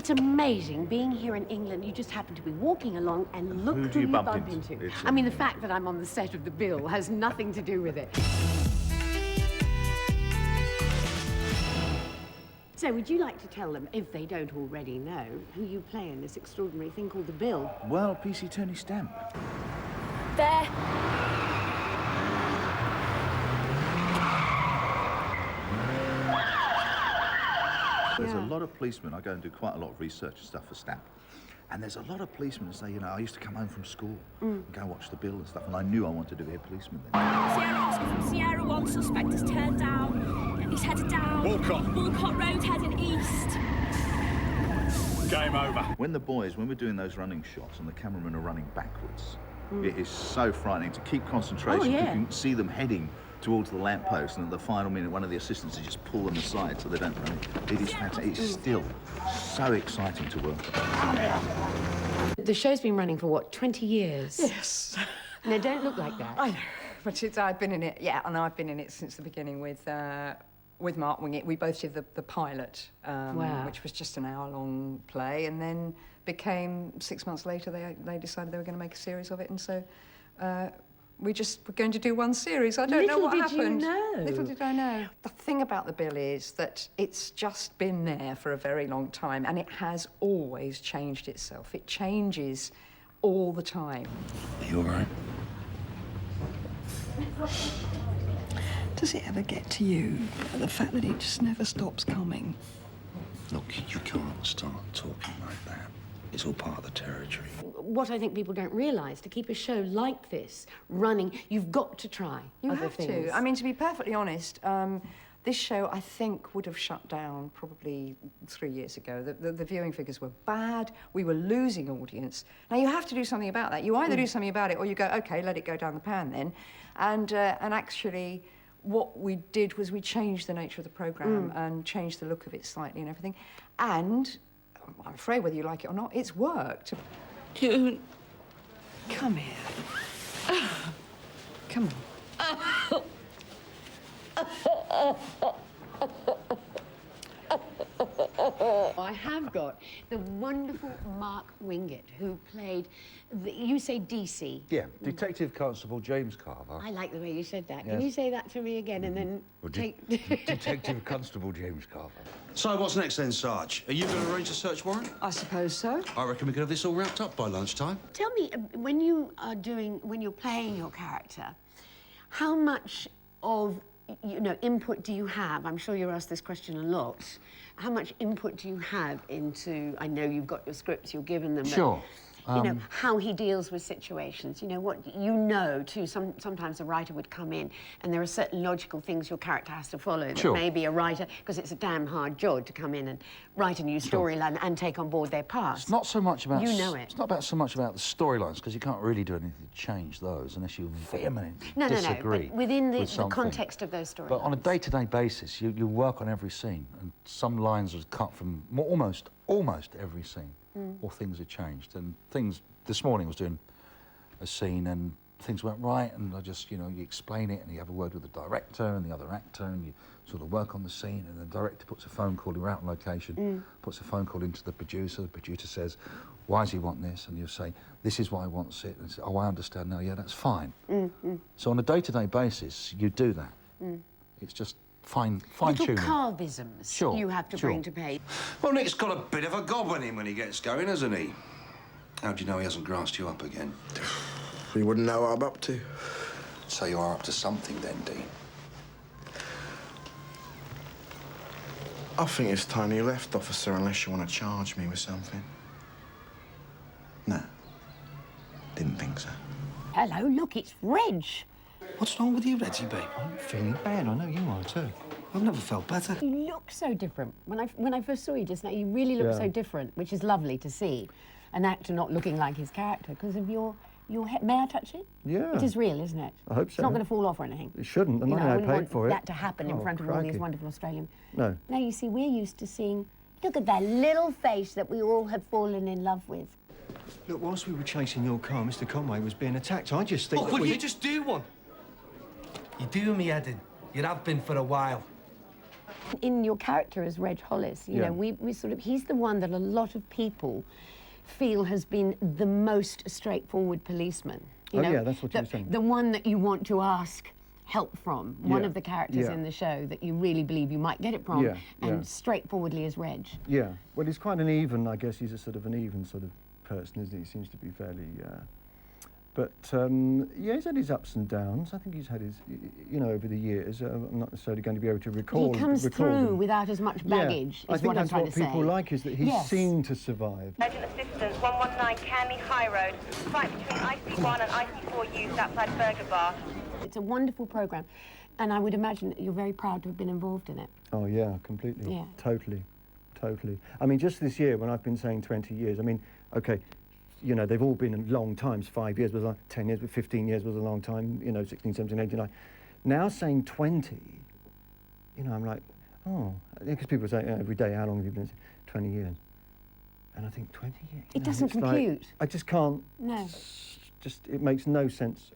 It's amazing being here in England. You just happen to be walking along and look who you bump into. I mean, the fact that I'm on the set of The Bill has nothing to do with it. So, would you like to tell them, if they don't already know, who you play in this extraordinary thing called The Bill? Well, PC Tony Stamp. There. There's a lot of policemen. I go and do quite a lot of research and stuff for Stamp. And there's a lot of policemen who say, you know, I used to come home from school and go watch The Bill and stuff, and I knew I wanted to be a policeman then. Sierra Oscar from Sierra 1, suspect is turned down. He's headed down. Walcott Road, heading east. Game over. When we're doing those running shots and the cameramen are running backwards, it is so frightening to keep concentration. Oh, yeah. You can see them heading towards the lamppost, and at the final minute, one of the assistants will just pull them aside so they don't run. It is fantastic. It's still so exciting to work on. The show's been running for, what, 20 years? Yes. And they don't look like that. I know, but I've been in it, yeah, and I've been in it since the beginning with Mark Wingett. We both did the pilot, which was just an hour-long play, and then became, 6 months later, they decided they were going to make a series of it, and so we just were going to do one series. I don't know what happened. Little did I know. The thing about The Bill is that it's just been there for a very long time, and it has always changed itself. It changes all the time. Are you all right? Does it ever get to you, the fact that it just never stops coming? Look, you can't start talking like that. It's all part of the territory. What I think people don't realise, to keep a show like this running, you've got to try other things. I mean, to be perfectly honest, this show, I think, would have shut down probably 3 years ago. The viewing figures were bad. We were losing audience. Now, you have to do something about that. You either do something about it or you go, OK, let it go down the pan then. And actually, what we did was we changed the nature of the programme and changed the look of it slightly and everything. And I'm afraid, whether you like it or not, it's worked. June. Come here. Come on. I have got the wonderful Mark Wingett, who played, you say DC? Yeah, Detective Constable James Carver. I like the way you said that. Yes. Can you say that to me again and then Detective Constable James Carver. So what's next then, Sarge? Are you going to arrange a search warrant? I suppose so. I reckon we could have this all wrapped up by lunchtime. Tell me, when you're playing your character, how much of, input do you have? I'm sure you're asked this question a lot. How much input do you have into, I know you've got your scripts, you're given them, Sure. but, how he deals with situations, too. Sometimes a writer would come in and there are certain logical things your character has to follow that maybe a writer, because it's a damn hard job to come in and write a new storyline and take on board their past. It's not so much about... It's not so much about the storylines, because you can't really do anything to change those unless you vehemently disagree. No, but within the something. context of those storylines. But on a day-to-day basis, you work on every scene, and some lines are cut from almost every scene, or things are changed. And things, this morning I was doing a scene and things went right, and I just, you explain it and you have a word with the director and the other actor and you sort of work on the scene, and the director puts a phone call, you're out on location, puts a phone call into the producer says, why does he want this? And you say, this is why he wants it. And say, oh, I understand now, yeah, that's fine. So on a day-to-day basis, you do that. It's just fine-tuning. Little carvisms you have to bring to pay. Well, Nick's got a bit of a gob in him when he gets going, hasn't he? How do you know he hasn't grassed you up again? You wouldn't know what I'm up to. So you are up to something then, Dean? I think it's time you left, officer, unless you want to charge me with something. No. Didn't think so. Hello, look, it's Reg. What's wrong with you, Reggie, babe? I'm feeling bad. I know you are too. I've never felt better. You look so different. When I first saw you just now, you really look so different, which is lovely to see. An actor not looking like his character because of your hair. May I touch it? Yeah. It is real, isn't it? I hope so. It's not going to fall off or anything. It shouldn't. The money I paid for it. That to happen in front of all these wonderful Australian. No. Now, you see, we're used to seeing, look at that little face that we all have fallen in love with. Look, whilst we were chasing your car, Mr. Conway was being attacked. I just think... Well, would you just do one? You're doing me head in. You have been for a while. In your character as Reg Hollis, you know, we sort of, he's the one that a lot of people feel has been the most straightforward policeman. You know, yeah, that's what you were saying. The one that you want to ask help from, one of the characters in the show that you really believe you might get it from, and straightforwardly is Reg. Yeah, well, he's quite an even, I guess he's a sort of an even sort of person, isn't he? He seems to be fairly, but yeah, he's had his ups and downs. I think he's had his, you know, over the years. I'm not necessarily going to be able to recall. He comes through them without as much baggage. I think that's what people like, is that he's seen to survive. Urgent assistance, 119 Canley High Road. Fight between IC1 and IC4 used outside Burger Bar. It's a wonderful programme, and I would imagine that you're very proud to have been involved in it. Oh yeah, completely. Yeah. Totally. I mean, just this year, when I've been saying 20 years, I mean, okay, you know, they've all been long times. 5 years was like 10 years, but 15 years was a long time, you know, 16, 17, 18, 19. Now saying 20, you know, I'm like, oh, because people say every day, how long have you been? 20 years. And I think 20 years. It doesn't compute. Like, I just can't. No. Just, it makes no sense.